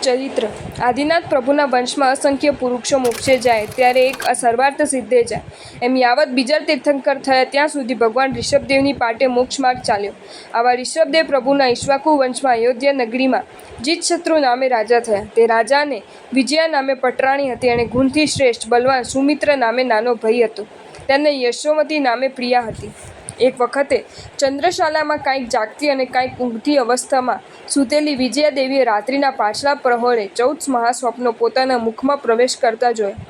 ચરિત્ર આદિનાથ પ્રભુના વંશમાં અસંખ્ય પુરુષો મોક્ષે જાય ત્યારે એક સર્વાર્થ સિદ્ધે જાય એમ યાવત બીજા તીર્થંકર થયા ત્યાં સુધી ભગવાન ઋષભદેવની પાટે મોક્ષ માર્ગ ચાલ્યો. આવા ઋષભદેવ પ્રભુના ઈક્ષ્વાકુ વંશમાં અયોધ્યા નગરીમાં જીતશત્રુ નામે રાજા થયા. તે રાજાને વિજયા નામે પટરાણી હતી અને ગુણથી શ્રેષ્ઠ બલવાન સુમિત્ર નામે નાનો ભાઈ હતો. તેને યશોમતી નામે પ્રિયા હતી. એક વખતે ચંદ્રશાલામાં કાંઈક જાગતી અને કાંઈક ઊંઘતી અવસ્થામાં સૂતેલી વિજયાદેવીએ રાત્રિના પાછલા પ્રહરે 14 મહાસ્વપ્નો પોતાના મુખમાં પ્રવેશ કરતા જોયા.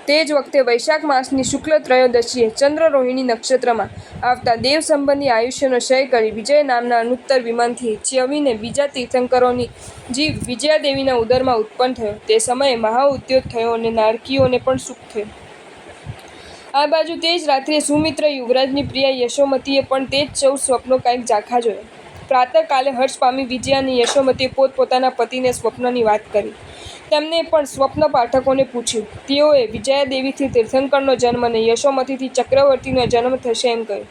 તે જ વખતે વૈશાખ માસની શુક્લ ત્રયોદશીએ ચંદ્રરોહિણી નક્ષત્રમાં આવતા દેવ સંબંધી આયુષ્યનો ક્ષય કરી વિજય નામના અનુત્તર વિમાનથી ચ્યવીને બીજા તીર્થંકરોની જીવ વિજયાદેવીના ઉદરમાં ઉત્પન્ન થયો. તે સમયે મહાઉદ્યોગ થયો અને નારકીઓને પણ સુખ થયું. આ બાજુ તે જ રાત્રે સુમિત્ર યુવરાજની પ્રિયા યશોમતીએ પણ તે જ 14 સ્વપ્નો કાંઈક ઝાંખા જોયા. પ્રાતઃકાલે હર્ષ પામી વિજયા અને યશોમતીએ પોતપોતાના પતિને સ્વપ્નની વાત કરી. તેમને પણ સ્વપ્ન પાઠકોને પૂછ્યું. તેઓએ વિજયાદેવીથી તીર્થંકરનો જન્મ અને યશોમતીથી ચક્રવર્તીનો જન્મ થશે એમ કહ્યું.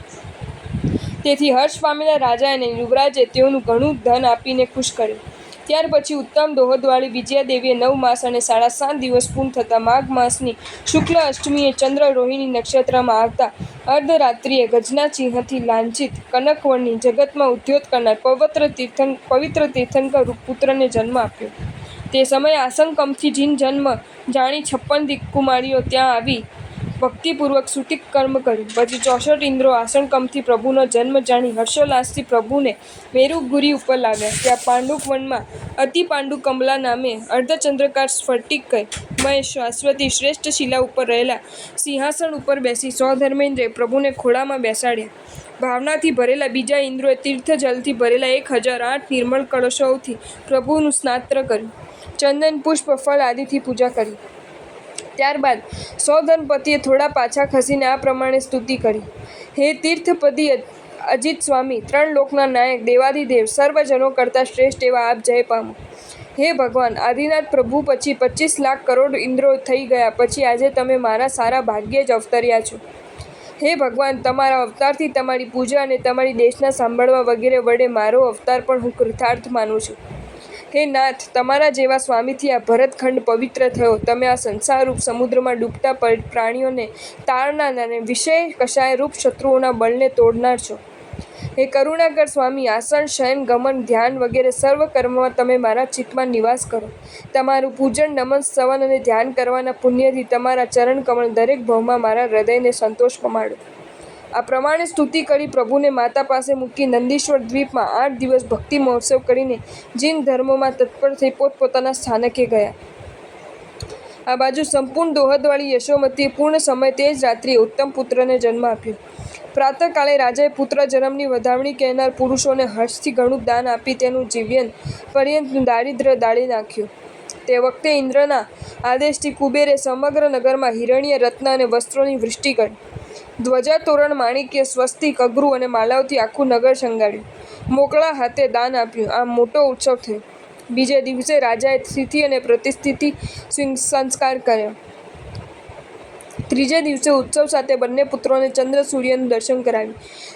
તેથી હર્ષ પામેલા રાજા અને યુવરાજે તેઓનું ઘણું ધન આપીને ખુશ કર્યું. ત્યાર પછી ઉત્તમ દોહદવાળી વિજયાદેવીએ 9 માસ અને 7.5 દિવસ પૂર્ણ થતાં માઘ માસની શુક્લ અષ્ટમીએ ચંદ્ર રોહિણી નક્ષત્રમાં આવતા અર્ધરાત્રિએ ગજના ચિહ્નથી લાંછિત કનકવર્ણી જગતમાં ઉદ્યોત કરનાર પવિત્ર તીર્થંકર પુત્રને જન્મ આપ્યો. તે સમયે આસંકમથી જીન જન્મ જાણી 56 દિક્કુમારીઓ ત્યાં આવી ભક્તિપૂર્વક સૂતિક કર્મ કર્યું. પછી 64 ઇન્દ્રો આસનકમથી પ્રભુનો જન્મ જાણી હર્ષોલ્લાસથી પ્રભુને મેરુગુરી ઉપર લાવ્યા. ત્યાં પાંડુક વનમાં અતિ પાંડુ કમલા નામે અર્ધચંદ્રકાર સ્ફટિકમય શાશ્વતી શ્રેષ્ઠ શિલા ઉપર રહેલા સિંહાસન ઉપર બેસી સૌધર્મેન્દ્રે પ્રભુને ખોળામાં બેસાડ્યા. ભાવનાથી ભરેલા બીજા ઇન્દ્રોએ તીર્થ જલથી ભરેલા 1008 નિર્મળ કળશોથી પ્રભુનું સ્નાત્ર કર્યું. ચંદન પુષ્પ ફળ આદિથી પૂજા કરી. ત્યારબાદ સૌધર્મપતિએ થોડા પાછા ખસીને આ પ્રમાણે સ્તુતિ કરી. હે તીર્થપદી અજીત સ્વામી, 3 લોકના નાયક, દેવાધિદેવ, સર્વજનો કરતાં શ્રેષ્ઠ એવા આપ જય પામો. હે ભગવાન આદિનાથ પ્રભુ, પછી 25 લાખ કરોડ ઇન્દ્રો થઈ ગયા પછી આજે તમે મારા સારા ભાગ્યે જ અવતર્યા છો. હે ભગવાન, તમારા અવતારથી તમારી પૂજા અને તમારી દેશના સાંભળવા વગેરે વડે મારો અવતાર પણ હું કૃતાર્થ માનું છું. હે નાથ, તમારા જેવા સ્વામીથી આ ભરતખંડ પવિત્ર થયો. તમે આ સંસારરૂપ સમુદ્રમાં ડૂબતા પ્રાણીઓને તારનાર અને વિષય કષાયરૂપ શત્રુઓના બળને તોડનાર છો. હે કરુણાકર સ્વામી, આસન, શયન, ગમન, ધ્યાન વગેરે સર્વ કર્મમાં તમે મારા ચિત્તમાં નિવાસ કરો. તમારું પૂજન, નમન, સ્તવન અને ધ્યાન કરવાના પુણ્યથી તમારા ચરણ કમળ દરેક ભાવમાં મારા હૃદયને સંતોષ પમાડો. આ પ્રમાણે સ્તુતિ કરી પ્રભુને માતા પાસે મૂકી નંદીશ્વર દ્વીપમાં 8 દિવસ ભક્તિ મહોત્સવ કરીને જીન ધર્મોમાં તત્પર થઈ પોતપોતાના સ્થાનકે ગયા. આ બાજુ સંપૂર્ણ દોહદવાળી યશોમતીએ પૂર્ણ સમય તે જ રાત્રિએ ઉત્તમ પુત્રને જન્મ આપ્યો. પ્રાતઃકાળે રાજાએ પુત્ર જન્મની વધામણી કહેનાર પુરુષોને હર્ષથી ઘણું દાન આપી તેનું જીવન પર્યંતનું દારિદ્ર્ય દાળી નાખ્યું. તે વખતે ઇન્દ્રના આદેશથી કુબેરે સમગ્ર નગરમાં હિરણ્ય, રત્ન અને વસ્ત્રોની વૃષ્ટિ કરી. ધ્વજા, તોરણ, માણિક્ય, સ્વસ્તિક, અઘરું અને માલાઓથી આખું નગર શણગાર્યું. મોકળા હાથે દાન આપ્યું. આમ મોટો ઉત્સવ થયો. બીજે દિવસે રાજાએ સ્થિતિ અને પ્રતિષ્ઠિતિ સંસ્કાર કર્યા. ત્રીજે દિવસે ઉત્સવ સાથે બંને પુત્રોને ચંદ્ર સૂર્યનું દર્શન કરાવ્યું.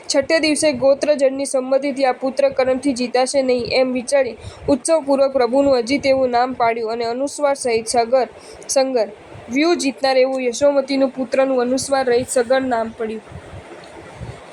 છઠ્ઠે દિવસે ગોત્રજનની સંમતિથી આ પુત્ર કર્મથી જીતાશે નહીં એમ વિચારી ઉત્સવપૂર્વક પ્રભુનું અજીત એવું નામ પાડ્યું અને અનુસ્વાર સહિત સંગર વ્યૂહ જીતનાર એવું યશોમતીનું પુત્રનું અનુસ્વાર રહિત સગર નામ પડ્યું.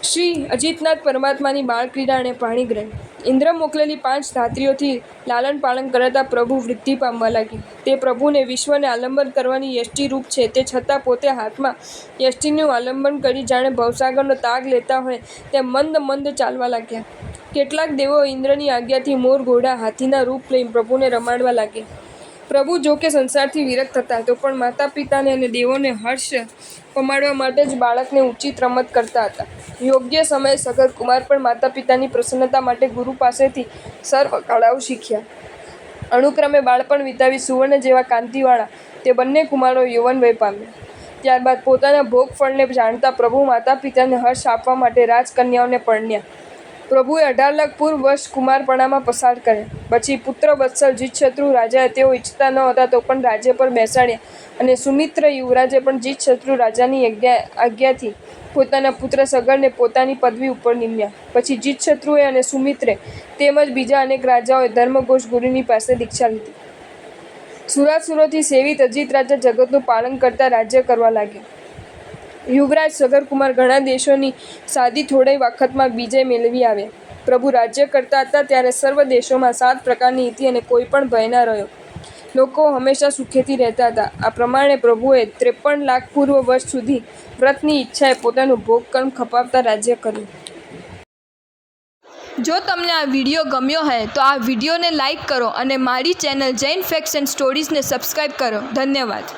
શ્રી અજીતનાથ પરમાત્માની બાળક્રીડા અને પાણીગ્રહણ. ઇન્દ્ર મોકલેલી 5 ધાત્રીઓથી લાલન પાલન કરાતા પ્રભુ વૃદ્ધિ પામવા લાગ્યા. તે પ્રભુને વિશ્વને આલંબન કરવાની યષ્ટિ રૂપ છે તે છતાં પોતે હાથમાં યષ્ટિનું આલંબન કરી જાણે ભવસાગરનો તાગ લેતા હોય તેમ મંદ મંદ ચાલવા લાગ્યા. કેટલાક દેવો ઇન્દ્રની આજ્ઞાથી મોર, ઘોડા, હાથીના રૂપ લઈ પ્રભુને રમાડવા લાગ્યા. પ્રભુ જો કે સંસારથી વિરક્ત હતા તો પણ માતા પિતાને અને દેવોને હર્ષ પમાડવા માટે જ બાળકને ઉચિત રમત કરતા હતા. યોગ્ય સમયે સગર કુમાર પણ માતા પિતાની પ્રસન્નતા માટે ગુરુ પાસેથી સર્વ કળાઓ શીખ્યા. અનુક્રમે બાળપણ વિતાવી સુવર્ણ જેવા કાંતિવાળા તે બંને કુમારો યૌવન વય પામ્યા. ત્યારબાદ પોતાના ભોગફળને જાણતા પ્રભુ માતા પિતાને હર્ષ આપવા માટે રાજકન્યાઓને પરણ્યા. પ્રભુએ 18 લાખ પૂર્વ વર્ષ કુમારપણામાં પસાર કર્યા. પછી પુત્ર વત્સલ જીતશત્રુ રાજાએ તેઓ ઈચ્છતા ન હતા તો પણ રાજ્ય પર બેસાડ્યા અને સુમિત્ર યુવરાજે પણ જીતશત્રુ રાજાની આજ્ઞાથી પોતાના પુત્ર સગરને પોતાની પદવી ઉપર નિમ્યા. પછી જીતશત્રુએ અને સુમિત્રે તેમજ બીજા અનેક રાજાઓએ ધર્મઘોષ ગુરુની પાસે દીક્ષા લીધી. સુરાસુરોથી સેવિત અજીત રાજા જગતનું પાલન કરતા રાજ્ય કરવા લાગ્યા. યુવરાજ સગરકુમાર ઘણા દેશોની સાદી થોડી વખતમાં વિજય મેળવી આવ્યા. પ્રભુ રાજ્ય કરતા હતા ત્યારે સર્વ દેશોમાં 7 પ્રકારની નીતિ અને કોઈ પણ ભય ન રહ્યો. લોકો હંમેશા સુખેથી રહેતા હતા. આ પ્રમાણે પ્રભુએ 53 લાખ પૂર્વ વર્ષ સુધી વ્રતની ઈચ્છાએ પોતાનું ભોગકર્મ ખપાવતા રાજ્ય કર્યું. જો તમને આ વિડીયો ગમ્યો હોય તો આ વિડીયોને લાઈક કરો અને મારી ચેનલ જૈન ફેક્ટ્સ એન્ડ સ્ટોરીઝને સબસ્ક્રાઈબ કરો. ધન્યવાદ.